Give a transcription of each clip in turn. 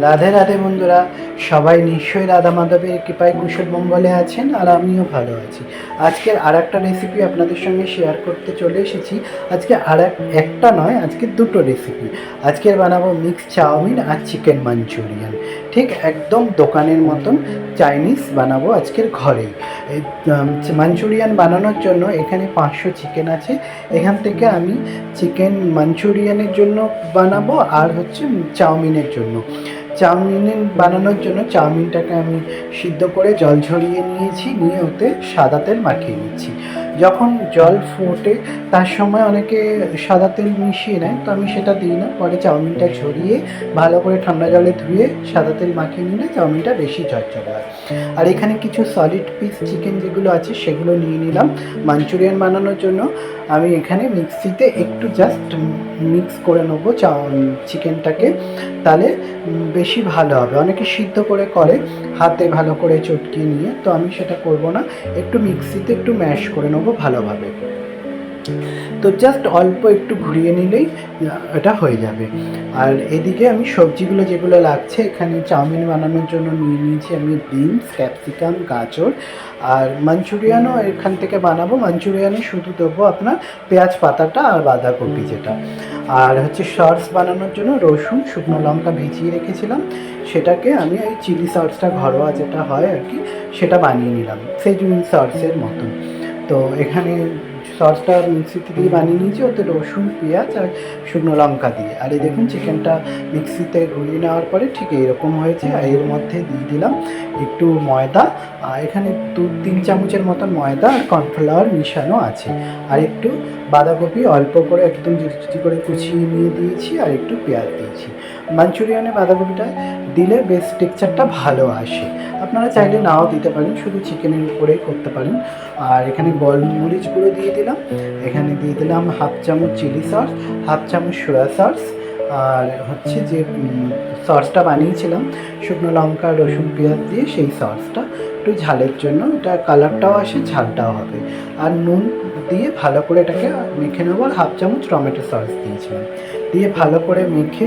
রাধে রাধে বন্ধুরা, সবাই নিশ্চয়ই রাধা মাধবের কৃপায় কুশল মঙ্গলে আছেন, আর আমিও ভালো আছি। আজকের আর একটা রেসিপি আপনাদের সঙ্গে শেয়ার করতে চলে এসেছি। আজকে একটা নয়, আজকে দুটো রেসিপি। আজকের বানাবো মিক্স চাউমিন আর চিকেন মাঞ্চুরিয়ান। ঠিক একদম দোকানের মতন চাইনিজ বানাবো আজকের ঘরেই। এই মাঞ্চুরিয়ান বানানোর জন্য এখানে 500 চিকেন আছে। এখান থেকে আমি চিকেন মাঞ্চুরিয়ানের জন্য বানাবো, আর হচ্ছে চাউমিনের জন্য। চাউমিন বানানোর জন্য চাউমিনটাকে আমি সিদ্ধ করে জল ঝরিয়ে নিয়েছি, নিয়ে ওতে সাদা তেল মাখিয়ে নিচ্ছি। যখন জল ফোটে তার সময় অনেকে সাদা তেল মিশিয়ে নেয়, তো আমি সেটা দিই না। পরে চাউমিনটা ঝরিয়ে ভালো করে ঠান্ডা জলে ধুয়ে সাদা তেল মাখিয়ে নিলে চাউমিনটা বেশি ঝরঝরে হয়। আর এখানে কিছু সলিড পিস চিকেন যেগুলো আছে সেগুলো নিয়ে নিলাম মাঞ্চুরিয়ান বানানোর জন্য। আমি এখানে মিক্সিতে একটু জাস্ট মিক্স করে নেবো চিকেনটাকে, তাহলে বেশি ভালো হবে। অনেকে সিদ্ধ করে হাতে ভালো করে চটকিয়ে নিয়ে, তো আমি সেটা করব না, একটু মিক্সিতে একটু ম্যাশ করে নেবো ভালোভাবে। তো জাস্ট অল্প একটু ঘুরিয়ে নিলেই এটা হয়ে যাবে। আর এদিকে আমি সবজিগুলো যেগুলো লাগছে, এখানে চাউমিন বানানোর জন্য নিয়ে নিয়েছি আমি বিনস, ক্যাপসিকাম, গাজর। আর মাঞ্চুরিয়ানও এখান থেকে বানাবো। মাঞ্চুরিয়ানে শুধু দেবো আপনার পেঁয়াজ পাতাটা আর বাঁধাকপি যেটা। আর হচ্ছে সস বানানোর জন্য রসুন, শুকনো লঙ্কা ভিজিয়ে রেখেছিলাম, সেটাকে আমি ওই চিলি সসটা ঘরোয়া যেটা হয় আর কি, সেটা বানিয়ে নিলাম সেজুইন সসের মতন। তো এখানে সসটা মিক্সিতে দিয়ে বানিয়ে নিয়েছি, ওতে রসুন, পেঁয়াজ আর শুকনো লঙ্কা দিয়ে। আর এই দেখুন চিকেনটা মিক্সিতে ঘুরিয়ে নেওয়ার পরে ঠিক এইরকম হয়েছে। আর এর মধ্যে দিয়ে দিলাম একটু ময়দা। আর এখানে 2-3 চামচের মতন ময়দা আর কর্নফ্লাওয়ার মিশানো আছে। আর একটু বাঁধাকপি অল্প করে একদম জিটি করে কুচিয়ে নিয়ে দিয়েছি, আর একটু পেঁয়াজ দিয়েছি। মাঞ্চুরিয়ানে বাঁধাকপিটা দিলে বেশ টেক্সচারটা ভালো আসে। আপনারা চাইলে নাও দিতে পারেন, শুধু চিকেনের উপরেই করতে পারেন। আর এখানে গোলমরিচ গুঁড়ো দিয়ে দিলাম, এখানে দিয়ে দিলাম 1/2 চামচ চিলি সস, 1/2 চামচ সোয়া সস। আর হচ্ছে যে সসটা বানিয়েছিলাম শুকনো লঙ্কা, রসুন, পেঁয়াজ দিয়ে, সেই সসটা একটু ঝালের জন্য, এটা কালারটাও আসে, ঝালটাও হবে। আর নুন দিয়ে ভালো করে এটাকে মেখে নেবো। আর 1/2 চামচ টমেটো সস দিয়েছিলাম, দিয়ে ভালো করে মেখে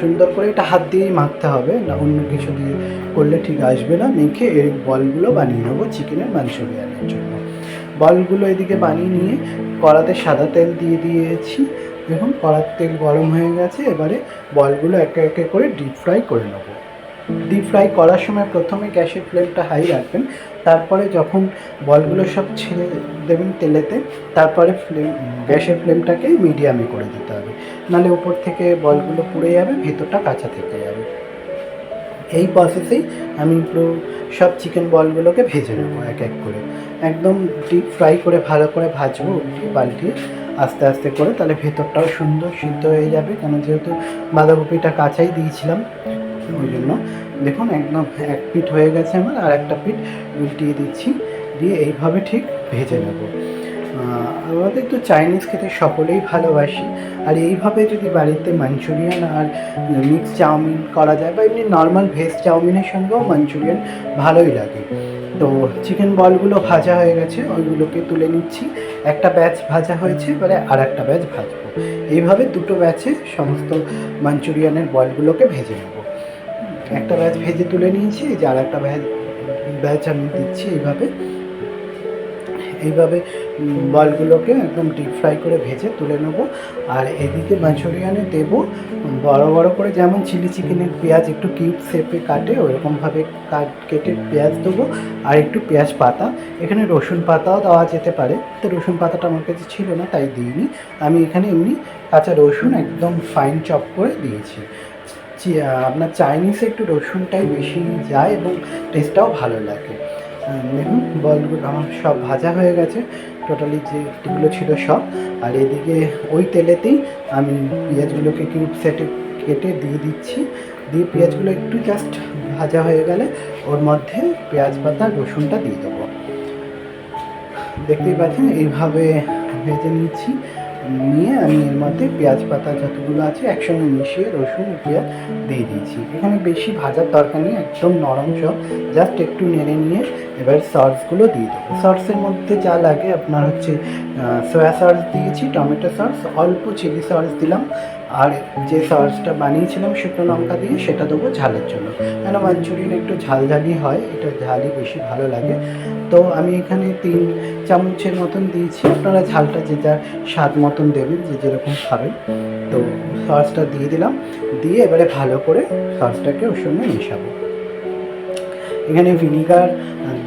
সুন্দর করে এটা হাত দিয়েই মাখতে হবে, না অন্য কিছু দিয়ে করলে ঠিক আসবে না। মেখে এই বলগুলো বানিয়ে নেবো চিকেনের মাঞ্চুরিয়ানের জন্য। বলগুলো এদিকে বানিয়ে নিয়ে কড়াতে সাদা তেল দিয়ে দিয়েছি। দেখুন কড়ার তেল গরম হয়ে গেছে, এবারে বলগুলো একে একে করে ডিপ ফ্রাই করে নেবো। ডিপ ফ্রাই করার সময় প্রথমে গ্যাসের ফ্লেমটা হাই রাখবেন, তারপরে যখন বলগুলো সব ছেড়ে দেবেন তেলেতে, তারপরে গ্যাসের ফ্লেমটাকে মিডিয়ামে করে দিতে হবে, নাহলে উপর থেকে বলগুলো পুড়ে যাবে, ভেতরটা কাঁচা থেকে যাবে। এই প্রসেসেই আমি পুরো সব চিকেন বলগুলোকে ভেজে নেবো এক এক করে, একদম ডিপ ফ্রাই করে ভালো করে ভাজবো, উল্টিয়ে পাল্টিয়ে আস্তে আস্তে করে, তাহলে ভেতরটাও সুন্দর সিদ্ধ হয়ে যাবে। কেন যেহেতু বাঁধাকপিটা কাঁচাই দিয়েছিলাম, ওই জন্য। দেখুন একদম এক পিঠ হয়ে গেছে আমার, আর একটা পিঠ উল্টিয়ে দিচ্ছি, দিয়ে এইভাবে ঠিক ভেজে নেব। আমাদের তো চাইনিজ খেতে সকলেই ভালোবাসি, আর এইভাবে যদি বাড়িতে মাঞ্চুরিয়ান আর মিক্স চাউমিন করা যায়, বা এমনি নর্মাল ভেজ চাউমিনের সঙ্গেও মাঞ্চুরিয়ান ভালোই লাগে। তো চিকেন বলগুলো ভাজা হয়ে গেছে, ওইগুলোকে তুলে নিচ্ছি। একটা ব্যাচ ভাজা হয়েছে, এবারে আর একটা ব্যাচ ভাজবো। এইভাবে দুটো ব্যাচে সমস্ত মাঞ্চুরিয়ানের বলগুলোকে ভেজে নেব। একটা ব্যাচ ভেজে তুলে নিয়েছি, যে আর একটা ব্যাচ আমি দিচ্ছি এইভাবে। এইভাবে বলগুলোকে একদম ডিপ ফ্রাই করে ভেজে তুলে নেব। আর এদিকে মাঞ্চুরিয়ানে দেবো বড় বড় করে, যেমন চিলি চিকেনের পেঁয়াজ একটু কিউব শেপে কাটে, ওরকমভাবে কেটে পেঁয়াজ দেবো। আর একটু পেঁয়াজ পাতা, এখানে রসুন পাতাও দেওয়া যেতে পারে, তো রসুন পাতাটা আমার কাছে ছিল না তাই দিইনি। আমি এখানে এমনি কাঁচা রসুন একদম ফাইন চপ করে দিয়েছি। আপনার চাইনিজে একটু রসুনটাই বেশি যায় এবং টেস্টটাও ভালো লাগে। দেখুন বলগুলো আমার সব ভাজা হয়ে গেছে, টোটালি যেগুলো ছিল সব। আর এদিকে ওই তেলেতেই আমি পেঁয়াজগুলোকে কিউব সেটে কেটে দিয়ে দিচ্ছি। দিয়ে পেঁয়াজগুলো একটু জাস্ট ভাজা হয়ে গেলে ওর মধ্যে পেঁয়াজ পাতা, রসুনটা দিয়ে দেবো। দেখতেই পাচ্ছেন এইভাবে ভেজে নিচ্ছি। নিয়ে আমি এর মধ্যে পেঁয়াজ পাতা যতগুলো আছে একসঙ্গে মিশিয়ে রসুন ও পেঁয়াজ দিয়ে দিয়েছি। এখানে বেশি ভাজার দরকার নেই, একদম নরম সব, জাস্ট একটু নেড়ে নিয়ে এবার সসগুলো দিয়ে দেবো। সসের মধ্যে যা লাগে আপনার হচ্ছে সোয়া সস দিয়েছি, টমেটো সস, অল্প চিলি সস দিলাম, আর যে সসটা বানিয়েছিলাম শুকনো লঙ্কা দিয়ে সেটা দেবো ঝালের জন্য, কেন মাঞ্চুরিয়ান একটু ঝালঝালি হয়, এটা ঝালই বেশি ভালো লাগে। তো আমি এখানে 3 চামচের মতন দিয়েছি, আপনারা ঝালটা যে যার স্বাদ মতন দেবেন, যে যেরকম খাবেন। তো সসটা দিয়ে দিলাম, দিয়ে এবারে ভালো করে সসটাকে ওর সঙ্গে মেশাবো। এখানে ভিনিগার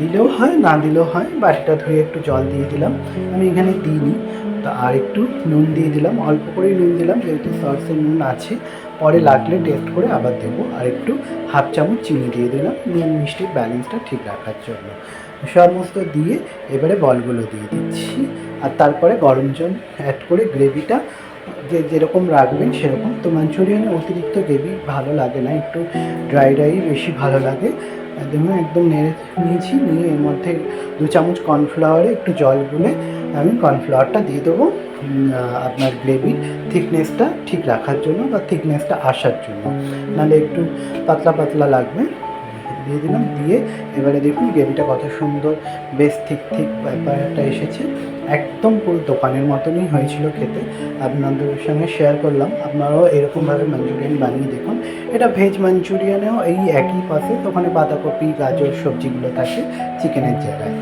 দিলেও হয়, না দিলেও হয়, বাটিটা ধুয়ে একটু জল দিয়ে দিলাম, আমি এখানে দিইনি। তো আর একটু নুন দিয়ে দিলাম, অল্প করেই নুন দিলাম যেহেতু সসে নুন আছে, পরে লাগলে টেস্ট করে আবার দেবো। আর একটু হাফ চামচ চিনি দিয়ে দিলাম নুন মিষ্টির ব্যালেন্সটা ঠিক রাখার জন্য। সমস্ত দিয়ে এবারে বলগুলো দিয়ে দিচ্ছি, আর তারপরে গরম জল অ্যাড করে গ্রেভিটা যে যেরকম রাখবেন সেরকম। তো মাঞ্চুরিয়ানে অতিরিক্ত গ্রেভি ভালো লাগে না, একটু ড্রাই ড্রাই বেশি ভালো লাগে। দেখুন একদম নেড়ে নিয়েছি, নিয়ে এর মধ্যে 2 চামচ কর্নফ্লাওয়ারে একটু জল গুলে আমি কর্নফ্লাওয়ারটা দিয়ে দেবো আপনার গ্রেভির থিকনেসটা ঠিক রাখার জন্য বা থিকনেসটা আসার জন্য, নাহলে একটু পাতলা পাতলা লাগবে। দিয়ে দিলাম, দিয়ে এবারে দেখুন গ্রেভিটা কত সুন্দর বেশ ঠিক ব্যাপারটা এসেছে, একদম পুরো দোকানের মতনই হয়েছিল খেতে। আপনাদের সঙ্গে শেয়ার করলাম, আপনারাও এরকমভাবে মাঞ্চুরিয়ান বানিয়ে দেখুন। এটা ভেজ মাঞ্চুরিয়ানেও এই একই প্রসেস, ওখানে বাঁধাকপি গাজর সবজিগুলো থাকে চিকেনের জায়গায়।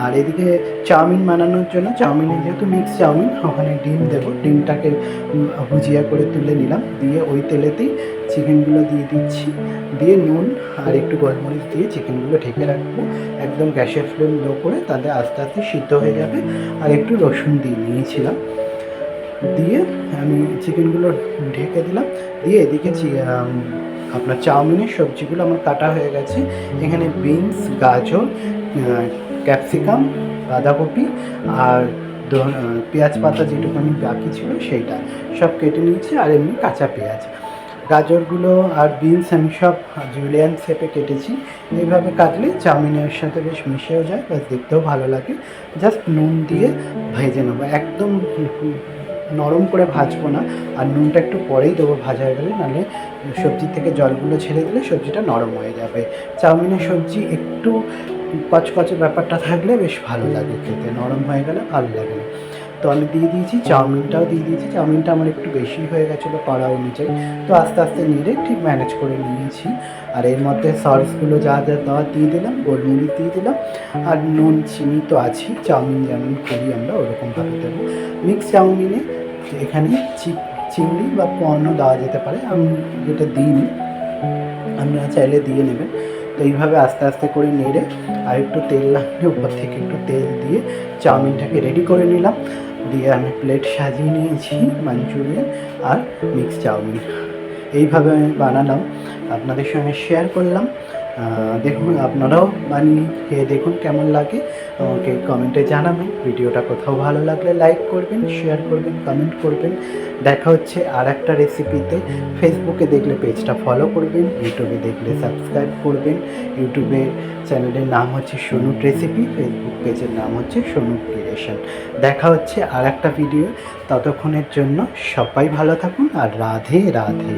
আর এদিকে চাউমিন বানানোর জন্য, চাউমিনে যেহেতু মিক্স চাউমিন, ওখানে ডিম দেবো, ডিমটাকে ভুজিয়া করে তুলে নিলাম, দিয়ে ওই তেলেতেই চিকেনগুলো দিয়ে দিচ্ছি, দিয়ে নুন আর একটু গোলমরিচ দিয়ে চিকেনগুলো ঢেকে রাখবো, একদম গ্যাসের ফ্লেম লো করে, তাদের আস্তে আস্তে সিদ্ধ হয়ে যাবে। আর একটু রসুন দিয়ে নিয়েছিলাম, দিয়ে আমি চিকেনগুলো ঢেকে দিলাম, দিয়ে এদিকে আপনার চাউমিনের সবজিগুলো আমার কাটা হয়ে গেছে। এখানে বিনস, গাজর, ক্যাপসিকাম, বাঁধাকপি আর পেঁয়াজ পাতা যেটুকুনি বাকি ছিল সেইটা সব কেটে নিয়েছি, আর এমনি কাঁচা পেঁয়াজ। গাজরগুলো আর বিনস আমি সব জুলিয়ান শেপে কেটেছি, এইভাবে কাটলে চাউমিনের সাথে বেশ মিশেও যায়, বেশ দেখতেও ভালো লাগে। জাস্ট নুন দিয়ে ভেজে নেবো, একদম নরম করে ভাজবো না, আর নুনটা একটু পরেই দেবো ভাজা হয়ে গেলে, নাহলে সবজি থেকে জলগুলো ছেড়ে দিলে সবজিটা নরম হয়ে যাবে। চাউমিনের সবজি একটু কচকচে ব্যাপারটা থাকলে বেশ ভালো লাগে খেতে, নরম হয়ে গেলে ভালো লাগে না। তো আমি দিয়ে দিয়েছি, চাউমিনটাও দিয়ে দিয়েছি, চাউমিনটা আমার একটু বেশি হয়ে গেছিলো কড়া অনুযায়ী, তো আস্তে আস্তে নিয়ে ঠিক ম্যানেজ করে নিয়েছি। আর এর মধ্যে সসগুলো যা যা দেওয়া দিয়ে দিলাম, গোলমরিচ দিয়ে দিলাম, আর নুন চিনি তো আছেই, চাউমিন যেমন করি আমরা ওরকমভাবে দেবো। মিক্স চাউমিনে এখানে চিংড়ি বা কর্নও দেওয়া যেতে পারে, আমি যেটা দিইনি, আপনারা চাইলে দিয়ে নেবেন। তো এইভাবে আস্তে আস্তে করে নেড়ে আর একটু তেল লাগলে উপর থেকে একটু তেল দিয়ে চাউমিনটাকে রেডি করে নিলাম, দিয়ে আমি প্লেট সাজিয়ে নিয়েছি মাঞ্চুরিয়ান আর মিক্স চাউমিন। এইভাবে আমি বানালাম, আপনাদের সঙ্গে শেয়ার করলাম। দেখুন আপনারাও বানিয়ে খেয়ে দেখুন কেমন লাগে, আমাকে কমেন্টে জানাবেন। ভিডিওটা কোথাও ভালো লাগলে লাইক করবেন, শেয়ার করবেন, কমেন্ট করবেন। দেখা হচ্ছে আর একটা রেসিপিতে। ফেসবুকে দেখলে পেজটা ফলো করবেন, ইউটিউবে দেখলে সাবস্ক্রাইব করবেন। ইউটিউবে চ্যানেলের নাম হচ্ছে সোনু রেসিপি, ফেসবুক পেজের নাম হচ্ছে সোনু ক্রিয়েশন। দেখা হচ্ছে আর একটা ভিডিও, ততক্ষণের জন্য সবাই ভালো থাকুন, আর রাধে রাধে।